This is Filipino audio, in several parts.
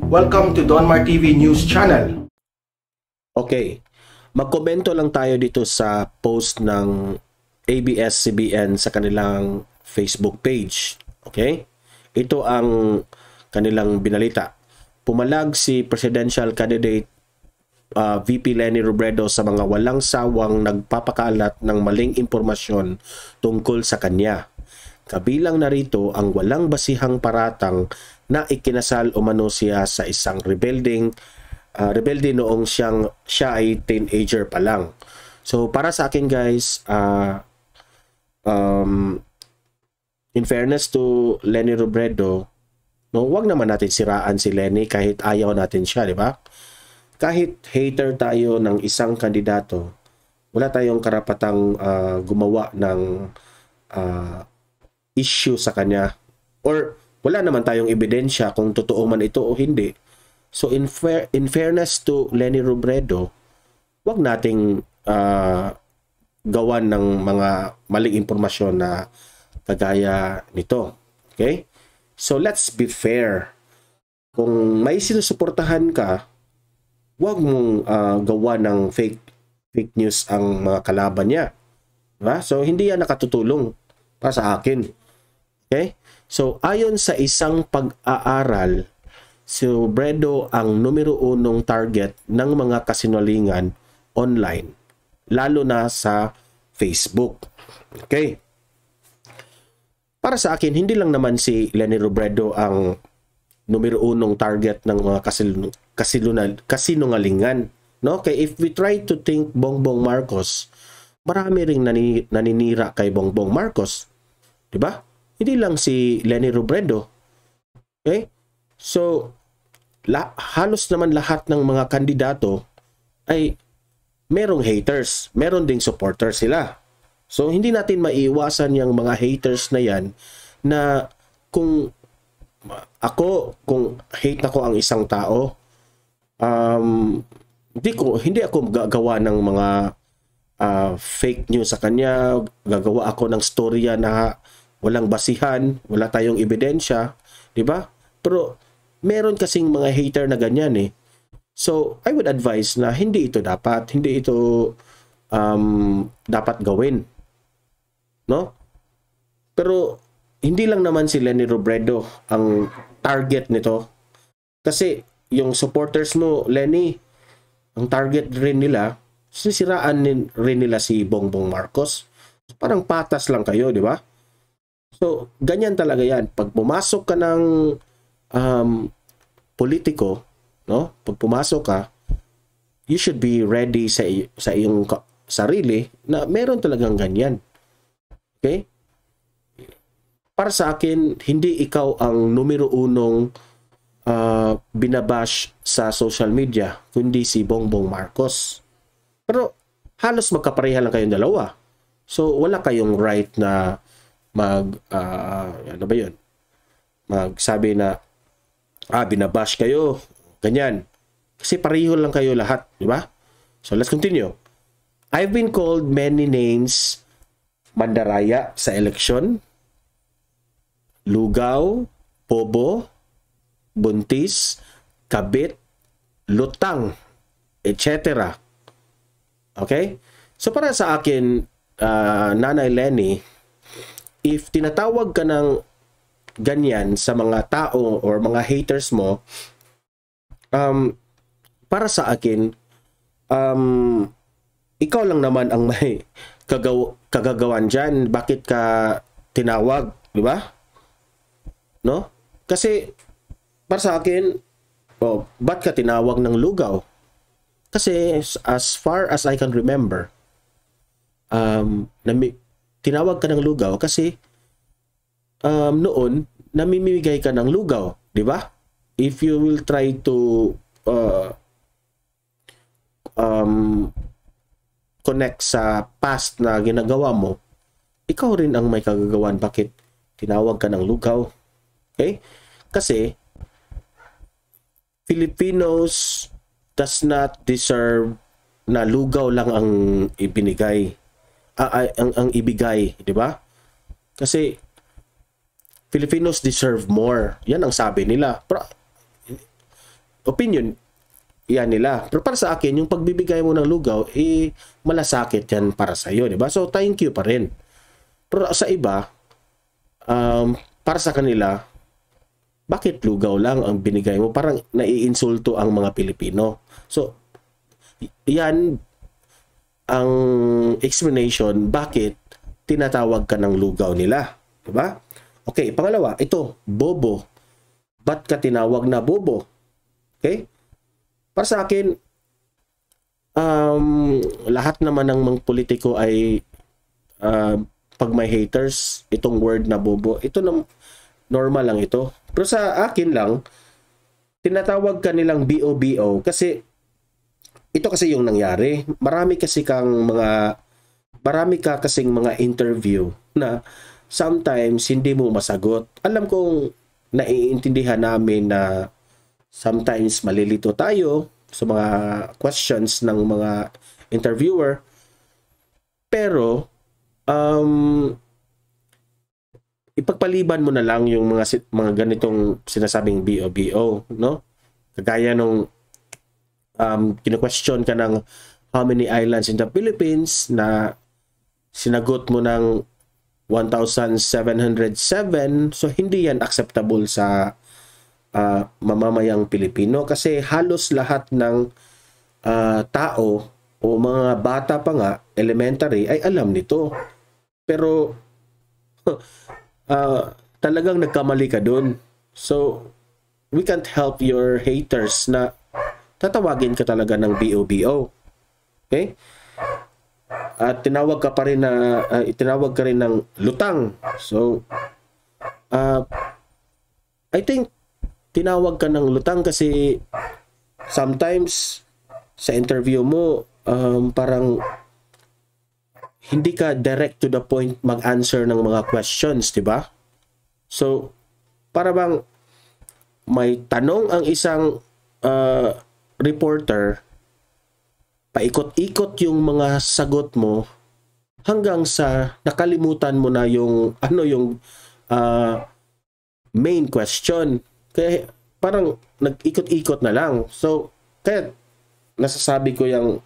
Welcome to Donmar TV News Channel. Okay, magkomento lang tayo dito sa post ng ABS-CBN sa kanilang Facebook page. Okay? Ito ang kanilang binalita. Pumalag si presidential candidate VP Leni Robredo sa mga walang sawang nagpapakalat ng maling impormasyon tungkol sa kanya. Kabilang narito ang walang basihang paratang na ikinasal umano siya sa isang rebelde noong siya ay teenager pa lang. So para sa akin guys, in fairness to Leni Robredo, no, wag naman natin siraan si Leni kahit ayaw natin siya, di ba? Kahit hater tayo ng isang kandidato, wala tayong karapatang gumawa ng issue sa kanya, or wala naman tayong ebidensya kung totoo man ito o hindi. So in fairness to Leni Robredo, wag nating gawan ng mga maling impormasyon na kagaya nito. Okay? So let's be fair. Kung may sinusuportahan ka, wag mong gawa ng fake news ang mga kalaban niya. Diba? So hindi yan nakatutulong para sa akin. Okay? So ayon sa isang pag-aaral, si Robredo ang numero 1 target ng mga kasinungalingan online, lalo na sa Facebook. Okay? Para sa akin, hindi lang naman si Leni Robredo ang numero 1 target ng mga kasinungalingan. No? Kaya if we try to think Bongbong Marcos, marami ring naninira kay Bongbong Marcos. Diba? Hindi lang si Leni Robredo. Okay? So, halos naman lahat ng mga kandidato ay merong haters, meron ding supporters sila. So hindi natin maiiwasan yung mga haters na yan, na kung hate ako ang isang tao, hindi ako gagawa ng mga fake news sa kanya, gagawa ako ng storya na walang basihan, wala tayong ebidensya, di ba? Pero meron kasing mga hater na ganyan eh. So, I would advise na hindi ito dapat gawin. No? Pero, hindi lang naman si Leni Robredo ang target nito. Kasi, yung supporters mo, Leni, ang target rin nila, sisiraan rin nila si Bongbong Marcos. Parang patas lang kayo, di ba? So, ganyan talaga yan. Pag pumasok ka ng politiko, no? Pag pumasok ka, you should be ready sa iyong sarili na meron talagang ganyan. Okay? Para sa akin, hindi ikaw ang numero 1 binabash sa social media, kundi si Bongbong Marcos. Pero halos magkapareha lang kayong dalawa. So wala kayong right na magsabi na binabash kayo, ganyan. Kasi pareho lang kayo lahat, di ba? So let's continue. I've been called many names: mandaraya sa eleksyon, lugaw, bobo, buntis, kabit, lutang, etc. Okay? So para sa akin, Nanay Leni, if tinatawag ka ng ganyan sa mga tao or mga haters mo, para sa akin, ikaw lang naman ang may kagagawan dyan. Bakit ka tinawag? Di ba? No? Kasi, para sa akin, ba't ka tinawag ng lugaw? Kasi, as far as I can remember, tinawag ka ng lugaw kasi noon, namimigay ka ng lugaw. Di ba? If you will try to connect sa past na ginagawa mo, ikaw rin ang may kagagawan bakit tinawag ka ng lugaw. Okay? Kasi Filipinos does not deserve na lugaw lang ang ibinigay, ang ibigay, di ba? Kasi Filipinos deserve more. Yan ang sabi nila. Pero opinion yan nila. Pero para sa akin, yung pagbibigay mo ng lugaw, malasakit yan para sa iyo, di ba? So, thank you pa rin. Pero sa iba, para sa kanila, bakit lugaw lang ang binigay mo? Parang naiinsulto ang mga Pilipino. So, yan ang explanation bakit tinatawag ka ng lugaw nila. Di ba? Okay, pangalawa, ito, bobo. Ba't ka tinawag na bobo? Okay? Para sa akin, lahat naman ng mga politiko ay pag may haters, itong word na bobo, ito na normal lang ito. Pero sa akin lang, tinatawag ka nilang BOBO kasi ito kasi yung nangyari. Marami ka kasing mga interview na sometimes hindi mo masagot. Alam kong naiintindihan namin na sometimes malilito tayo sa mga questions ng mga interviewer. Pero, ipagpaliban mo na lang yung mga ganitong sinasabing BOBO, no? Kagaya nung kino-question ka ng how many islands in the Philippines na sinagot mo ng 1,707. So, hindi yan acceptable sa mamamayang Pilipino kasi halos lahat ng tao o mga bata pa nga, elementary, ay alam nito. Pero talagang nagkamali ka dun. So, we can't help your haters na tatawagin ka talaga ng BOBO. Okay? At tinawag ka rin ng lutang. So, I think tinawag ka ng lutang kasi sometimes sa interview mo parang hindi ka direct to the point mag-answer ng mga questions, di ba? So, para bang may tanong ang isang reporter, paikot-ikot yung mga sagot mo hanggang sa nakalimutan mo na yung main question. Kaya parang nag-ikot-ikot na lang. So, kaya nasasabi ko yung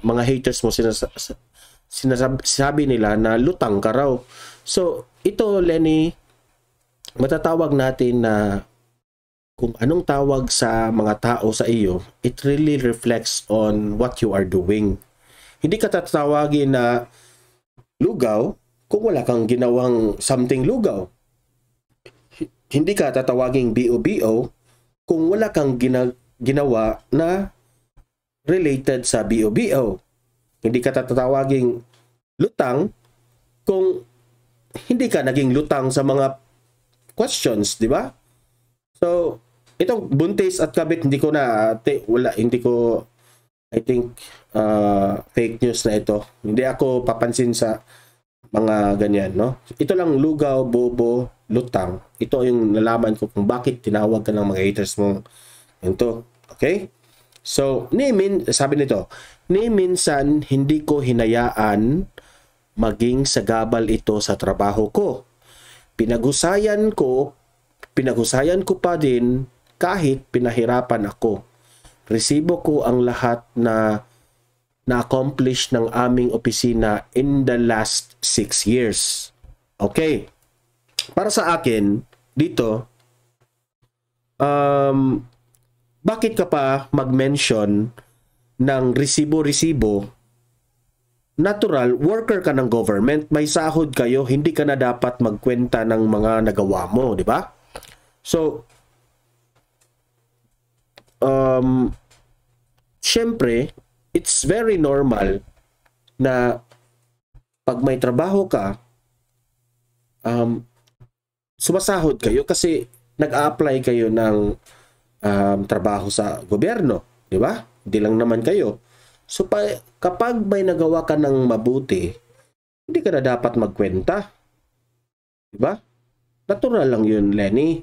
mga haters mo, sinasabi nila na lutang ka raw. So, ito, Lenny, matatawag natin na kung anong tawag sa mga tao sa iyo, it really reflects on what you are doing. Hindi ka tatawagin na lugaw kung wala kang ginawang something lugaw. Hindi ka tatawaging BOBO kung wala kang ginawa na related sa BOBO. Hindi ka tatawaging lutang kung hindi ka naging lutang sa mga questions, di ba? So, itong buntis at kabit, I think fake news na ito. Hindi ako papansin sa mga ganyan, no? Ito lang, lugaw, bobo, lutang. Ito yung nalaman ko kung bakit tinawag ka ng mga haters mo. Ito, okay? So, sabi nito, ni minsan hindi ko hinayaan maging sagabal ito sa trabaho ko. Pinaghusayan ko pa din kahit pinahirapan ako. Resibo ko ang lahat na na-accomplish ng aming opisina in the last 6 years. Okay. Para sa akin, dito, bakit ka pa mag-mention ng resibo-resibo? Natural, worker ka ng government, may sahod kayo, hindi ka na dapat magkwenta ng mga nagawa mo, di ba? So, syempre, it's very normal na pag may trabaho ka, sumasahod kayo kasi nag-a-apply kayo ng trabaho sa gobyerno, di ba? Hindi lang naman kayo. So, kapag may nagawa ka ng mabuti, hindi ka na dapat magkwenta. Di ba? Natural lang yun, Lenny.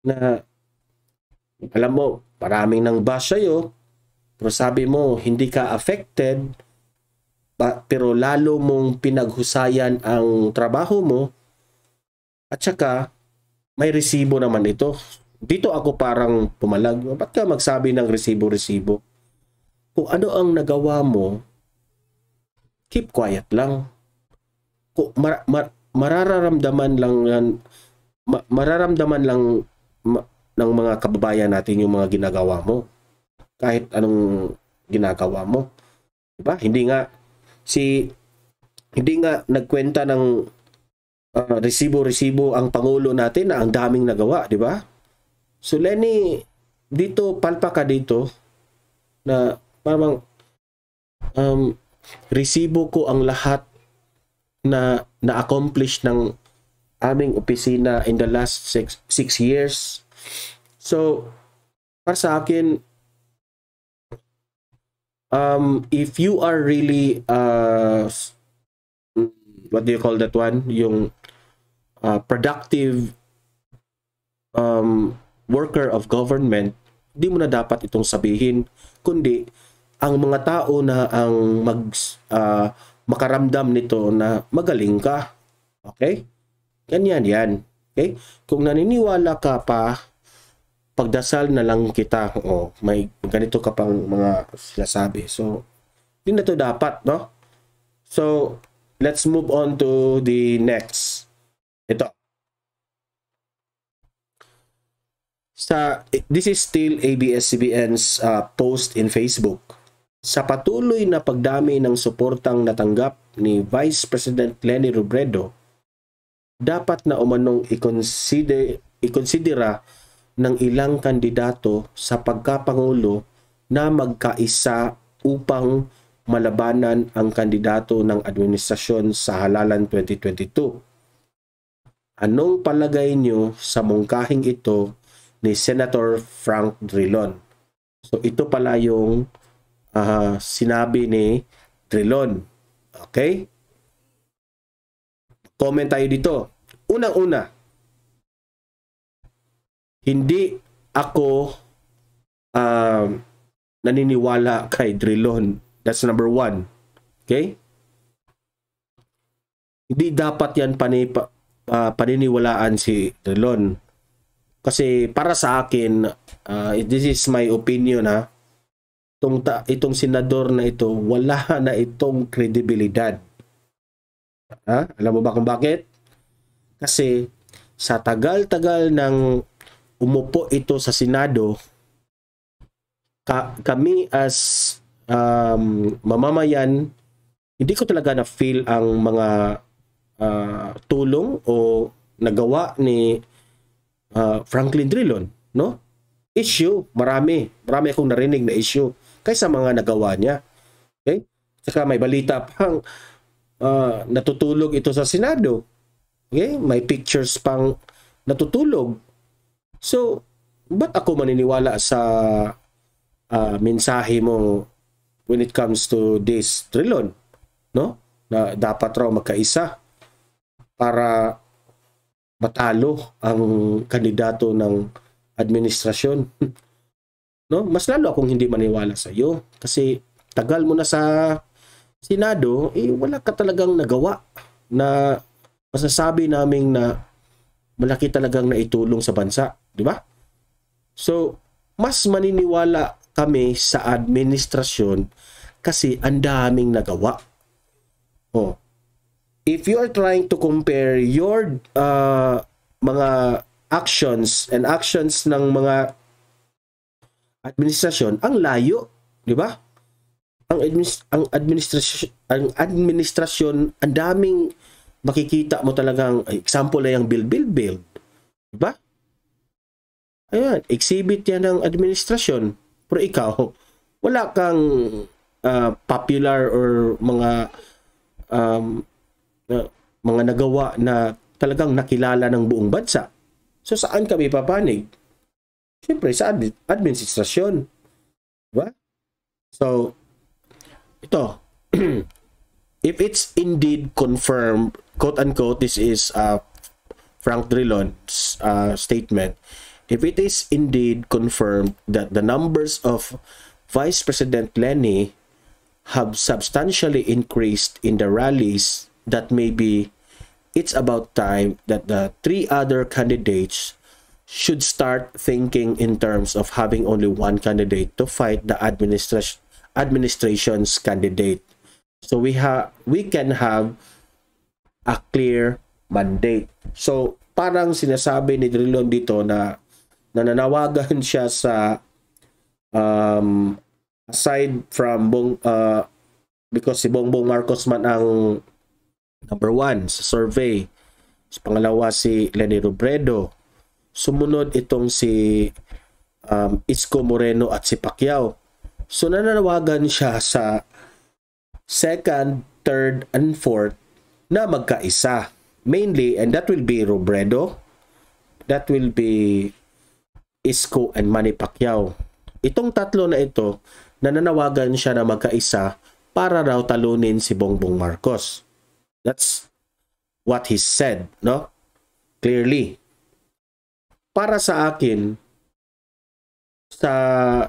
Na, alam mo, maraming nang bash sa'yo, pero sabi mo, hindi ka affected, pero lalo mong pinaghusayan ang trabaho mo, at saka, may resibo naman ito. Dito ako parang pumalag. Ba't ka magsabi ng resibo-resibo? Kung ano ang nagawa mo, keep quiet lang. Kung mararamdaman lang yan, mararamdaman lang ng mga kababayan natin yung mga ginagawa mo. Kahit anong ginagawa mo. Diba? Hindi nga nagkwenta ng resibo-resibo ang Pangulo natin na ang daming nagawa, di ba? So Lenny, dito, palpa ka dito na parang resibo ko ang lahat na na-accomplish ng aming opisina in the last 6 years. So, para sa akin, if you are really what do you call that one? Yung productive worker of government, di mo na dapat itong sabihin, kundi ang mga tao na ang makaramdam nito na magaling ka. Okay? Ganyan yan. Okay? Kung naniniwala ka pa, pagdasal na lang kita. May ganito ka pang mga sinasabi. So, hindi na to dapat, no? So, let's move on to the next. Ito. This is still ABS-CBN's post in Facebook. Sa patuloy na pagdami ng suportang natanggap ni Vice President Leni Robredo, dapat na umanong ikonsidera ng ilang kandidato sa pagkapangulo na magkaisa upang malabanan ang kandidato ng administrasyon sa halalan 2022. Anong palagay nyo sa mungkahing ito ni Senator Frank Drilon? So ito pala yung sinabi ni Drilon. Okay? Comment tayo dito. Unang-una, hindi ako naniniwala kay Drilon. That's number 1. Okay? Hindi dapat yan paniniwalaan si Drilon. Kasi para sa akin, this is my opinion ha, itong senador na ito, wala na itong kredibilidad. Ha? Alam mo ba kung bakit? Kasi sa tagal-tagal ng umupo ito sa Senado, kami as mamamayan, hindi ko talaga na-feel ang mga tulong o nagawa ni Franklin Drilon, no? Issue, marami akong narinig na issue kaysa mga nagawa niya. Okay? Saka may balita pang natutulog ito sa Senado. Okay? May pictures pang natutulog. So, ba't ako maniniwala sa mensahe mo when it comes to this Drilon? No? Na dapat raw magkaisa para matalo ang kandidato ng administrasyon. No? Mas lalo akong hindi maniwala sa iyo kasi tagal mo na sa Senado, wala ka talagang nagawa na masasabi naming na malaki talagang naitulong sa bansa, di ba? So, mas maniniwala kami sa administrasyon kasi ang daming nagawa. If you are trying to compare your mga actions ng mga administrasyon, ang layo, di ba? Ang administrasyon, ang daming makikita mo talagang example na yung build. Di ba? Ayan, exhibit yan ng administrasyon. Pero ikaw, wala kang popular or mga nagawa na talagang nakilala ng buong bansa. So saan kami papanig? Siyempre sa administrasyon. Diba? So, ito. If it's indeed confirmed, quote-unquote, this is Frank Drilon's statement. If it is indeed confirmed that the numbers of Vice President Leni have substantially increased in the rallies that may be it's about time that the three other candidates should start thinking in terms of having only one candidate to fight the administration's candidate. So we can have a clear mandate. So parang sinasabi ni Drilon dito na nananawagan siya sa aside from because si Bongbong Marcos man ang number 1 sa survey. Sa pangalawa si Leni Robredo. Sumunod itong si Isko Moreno at si Pacquiao. So nananawagan siya sa second, third, and fourth na magkaisa. Mainly, and that will be Robredo, that will be Isko and Manny Pacquiao. Itong tatlo na ito, nananawagan siya na magkaisa para raw talunin si Bongbong Marcos. That's what he said, no? Clearly. Para sa akin, sa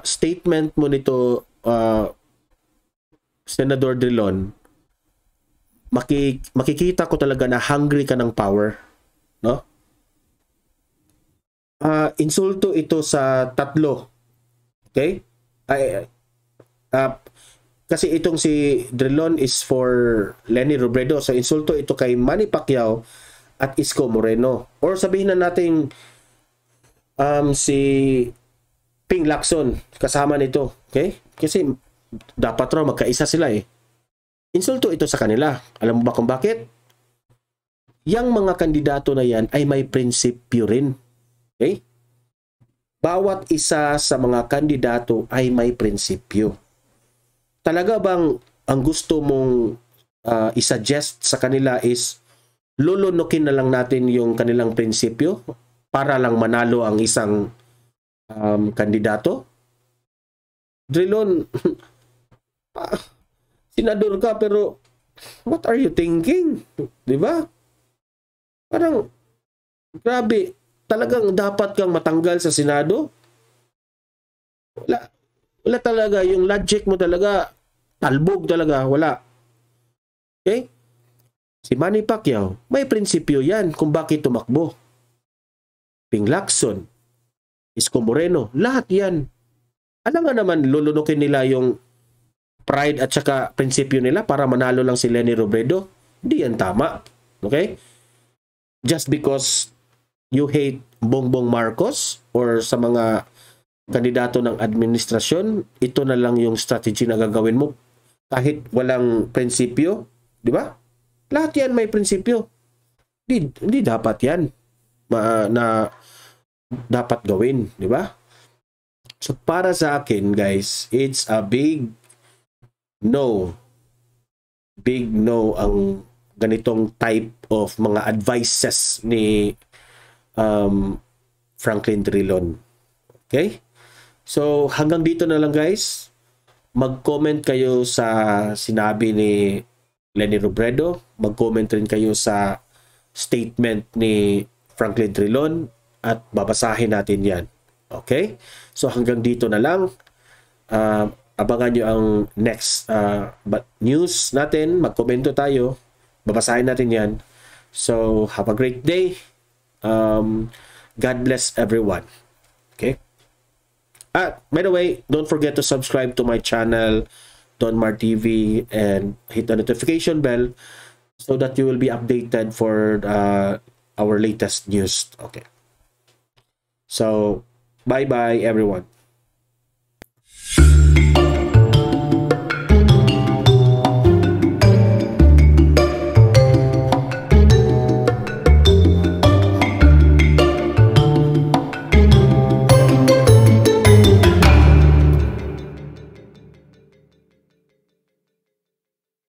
statement mo nito, Senador Drilon, makikita ko talaga na hungry ka ng power, no? Insulto ito sa tatlo. Okay? Kasi itong si Drilon is for Leni Robredo. So insulto ito kay Manny Pacquiao at Isko Moreno. Or sabihin na natin si Ping Lacson kasama nito. Okay? Kasi dapat raw magkaisa sila eh. Insulto ito sa kanila. Alam mo ba kung bakit? Yang mga kandidato na yan ay may prinsipyo rin. Okay? Bawat isa sa mga kandidato ay may prinsipyo. Talaga bang ang gusto mong isuggest sa kanila is lulunukin na lang natin yung kanilang prinsipyo para lang manalo ang isang kandidato? Drilon, senador ka pero what are you thinking? Di ba? Parang grabe, talagang dapat kang matanggal sa Senado? Wala talaga, yung logic mo talaga talbog talaga, wala. Okay? Si Manny Pacquiao, may prinsipyo yan kung bakit tumakbo. Ping Lacson, Isko Moreno, lahat yan. Alam nga naman, lulunukin nila yung pride at saka prinsipyo nila para manalo lang si Leni Robredo. Hindi yan tama. Okay? Just because you hate Bongbong Marcos or sa mga kandidato ng administrasyon, ito na lang yung strategy na gagawin mo kahit walang prinsipyo. Di ba? Lahat yan may prinsipyo. Hindi dapat yan na dapat gawin. Di ba? So para sa akin guys, it's a big no. Big no ang ganitong type of mga advices ni Franklin Drilon. Okay? So hanggang dito na lang guys. Mag-comment kayo sa sinabi ni Leni Robredo. Mag-comment rin kayo sa statement ni Franklin Drilon at babasahin natin yan. Okay? So hanggang dito na lang. Abangan nyo ang next news natin. Mag-komento tayo. Babasahin natin yan. So have a great day. God bless everyone. Okay? By the way, don't forget to subscribe to my channel, Donmar TV, and hit the notification bell so that you will be updated for our latest news. Okay. So, bye-bye everyone.